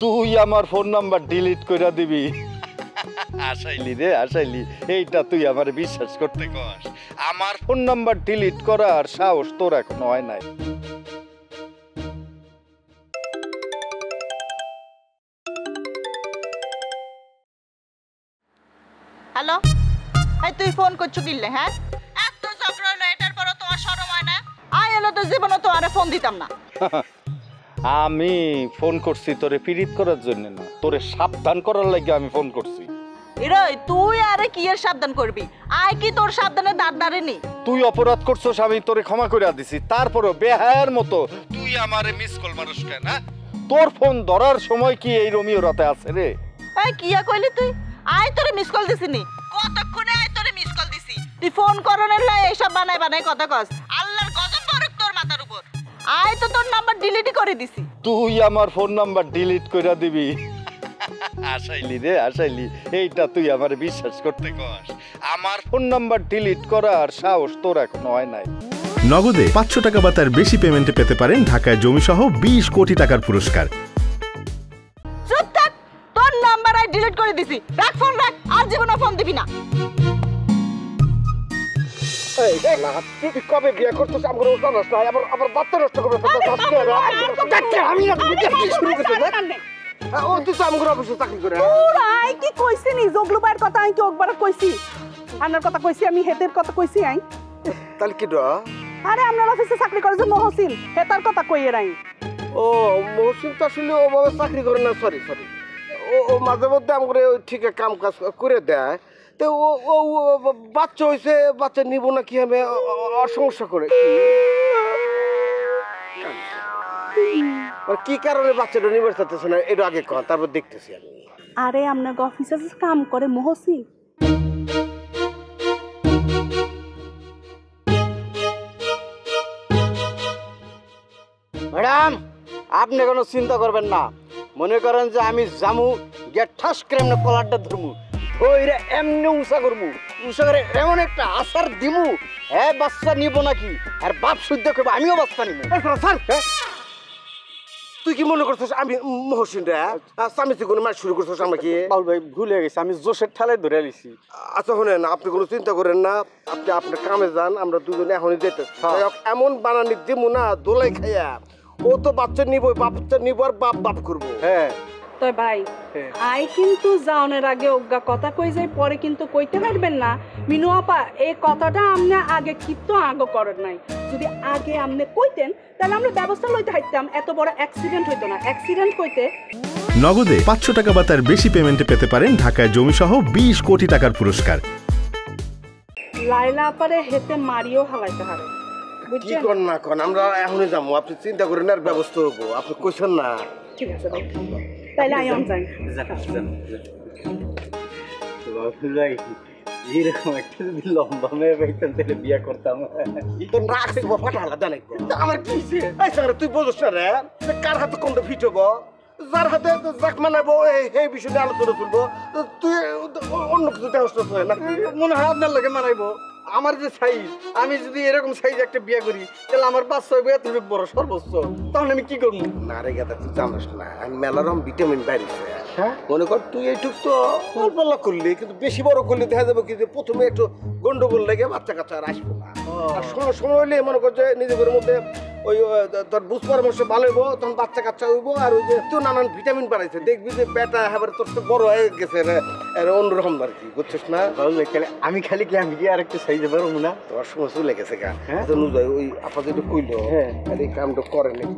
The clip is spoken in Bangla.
তুই আমার ফোন নাম্বার ডিলিট করে দিবি। আসাইলি রে আসাইলি, এইটা তুই আমার বিশ্বাস করতে কস? আমার ফোন নাম্বার ডিলিট করার সাহস তোর এখনো হয় নাই। হ্যালো, এই তুই ফোন করছো কিনলে? হ্যাঁ, এত ঝগড়া হলো, এটার পরও তোমার শরম হয় না? আয় এলো তো জীবনে তো আরে ফোন দিতাম না। আমি ফোন করছি তোরে পীড়িত করার জন্য না, তোরে সাবধান করার লাগে আমি ফোন করছি। এরে তুই আরে কি এর সাবধান করবি? আয় কি তোর সাবধানে দাঁড় দাঁড়েনি? তুই অপরাধ করছস, আমি তোরে ক্ষমা করে দিছি, তারপরও বেহায়ার মতো তুই আমারে মিস কল মারস কেন? তোর ফোন ধরার সময় কি এই রোমিও রাতে আছে রে? এই কিয়া কইলি তুই? আয় তোরে মিস কল দিছিনি? কতক্ষণে আয় তোরে মিস কল দিছি? তুই ফোন করনের লাই এইসব বানাই বানাই কথা কস। আল্লাহর গজব পড়ুক তোর মাথার উপর। আয় তো তোর নাম্বার ডিলিটই করে দিছি। তুই আমার ফোন নাম্বার ডিলিট করে দিবি? আসাইলি রে আসাইলি, এইটা তুই আমার বিশ্বাস করতে কস? আমার ফোন নাম্বার ডিলিট করার সাহস তোর এখনো হয় নাই। নগদে 500 টাকা বা তার বেশি পেমেন্টে পেতে পারেন ঢাকায় জমিসহ 20 কোটি টাকার পুরস্কার। চুপ থাক, তোর নাম্বার আই ডিলিট করে দিছি। রাখ ফোন রাখ, আর জীবনে ফোন দিবি না। এই না, তুই কবে বিয়ে করছিস আমগো জানাস না? আবার বাচ্চা নষ্ট করবে তো আজকে দেখতে আমি না কি শুরু করছিস না? ও তুই তো আমগো অফিসে চাকরি করে। পুরা আই কি কইছি নি জগলু ভাইয়ের কথা? আই কি একবার কইছি? আপনার কথা কইছি, আমি হেতের কথা কইছি। আই তাহলে কি ড? আরে আপনার অফিসে চাকরি করে যে মহসিন, হেতার কথা কইয়ে রাই। ও মহসিন তো আসলে ওভাবে চাকরি করে না, সরি ও মাঝে মধ্যে আমগো ঠিক কাম কাজ করে দেয়। তো ও বাচ্চা হয়েছে, বাচ্চা নিব না কি হবে সমস্যা করে কি কারণে বাচ্চাটা নিবে চাইতেছে না এটা আগে কন, তারপর দেখতেছি আমি। আরে আপনার অফিসে যে কাম করে মহসিন, ম্যাডাম আপনি কোনো চিন্তা করবেন না, মনে করেন যে আমি জামু গিয়ে ঠাস করে এমনি কলারটা ধরমু, ওইরা এমনি উষা করমু, উষা করে এমন একটা আসার দিমু, হ্যাঁ বাচ্চা নিব নাকি আর বাপ শুদ্ধ করবো, আমিও বাচ্চা নিব। তুই কি মনে করছিস আমি মহসিন রে? আমি তুই কোনো মাস শুরু করছিস আমাকে? বাউল ভাই ভুল হয়ে গেছে, আমি জোশের ঠালায় ধরে লিছি। আচ্ছা শোনেন, আপনি কোনো চিন্তা করেন না, আপনি আপনার কামে যান, আমরা দুজনে এখনই যেতে। এমন বানানি দিমু না দোলাই খাইয়া, ও তো বাচ্চা নিবই, বাচ্চা নিব আর বাপ করবো। হ্যাঁ তো ভাই আই কিন্তু যাওনের আগে অজ্ঞা কথা কই যাই, পরে কিন্তু কইতে পারবেন না। মিনু আপা এই কথাটা আপনি আগে কিন্তু আগে করেন নাই, যদি আগে আপনি কইতেন তাহলে আমরা ব্যবস্থা লইতে হাইতাম, এত বড় অ্যাক্সিডেন্ট হইতো না। অ্যাক্সিডেন্ট কইতে নগদে 500 টাকা বা তার বেশি পেমেন্টে পেতে পারেন ঢাকায় জমিসহ 20 কোটি টাকার পুরস্কার। লাইলা আপারে হেতে মারিও হালাইতে হারে, কি কর না কর, আমরা এখনই যাবো, আপনি চিন্তা করেন আর ব্যবস্থা হবো, আপনি কইছেন না। ঠিক আছে তাইলে আই অন যাই। এরকম একটা যদি লম্বা মেয়ে পাইতাম তাহলে বিয়ে করতাম। তো রাখছি ফাটা হালা জানাই আমার কি তুই বোঝস না রে, কার হাতে কোনটা ফিট হবো, যার হাতে যাক মানাবো এই বিষয়টা আলোচনা করবো, তুই অন্য কিছু ব্যবস্থা হয় না। মনে হয় আপনার লোকে মানাইবো। আমার যে সাইজ, আমি যদি এরকম সাইজ একটা বিয়ে করি তাহলে আমার বাচ্চা হইবে এত বড় সর্বোচ্চ, তখন আমি কি করবো? না রে গাদা, তুই জানিস না আমি মেলারম ভিটামিন বাইরেছে। মনে কর তুই এইটুক তো অল্প করলি, কিন্তু বেশি বড় করলে দেখা যাবে কি যে প্রথমে একটু গন্ডগোল লেগে বাচ্চা কাচ্চা আর আসবো না। আর সময় হইলে মনে কর যে নিজেদের মধ্যে ওই তোর বুঝ পরামর্শ ভালো হইব, তখন বাচ্চা কাচ্চা হইব। আর ওই যে তুই নানান ভিটামিন বাড়াইছে, দেখবি যে বেটা এবার তোর তো বড় হয়ে গেছে অন্যরকম আর কি, বুঝছিস না? আমি খালি কি আমি কি আর একটু সাইজে পারবো না? তোমার সময় চলে গেছে গা, ওই আপা যেটা কইলো এই কামটা করে নাকি।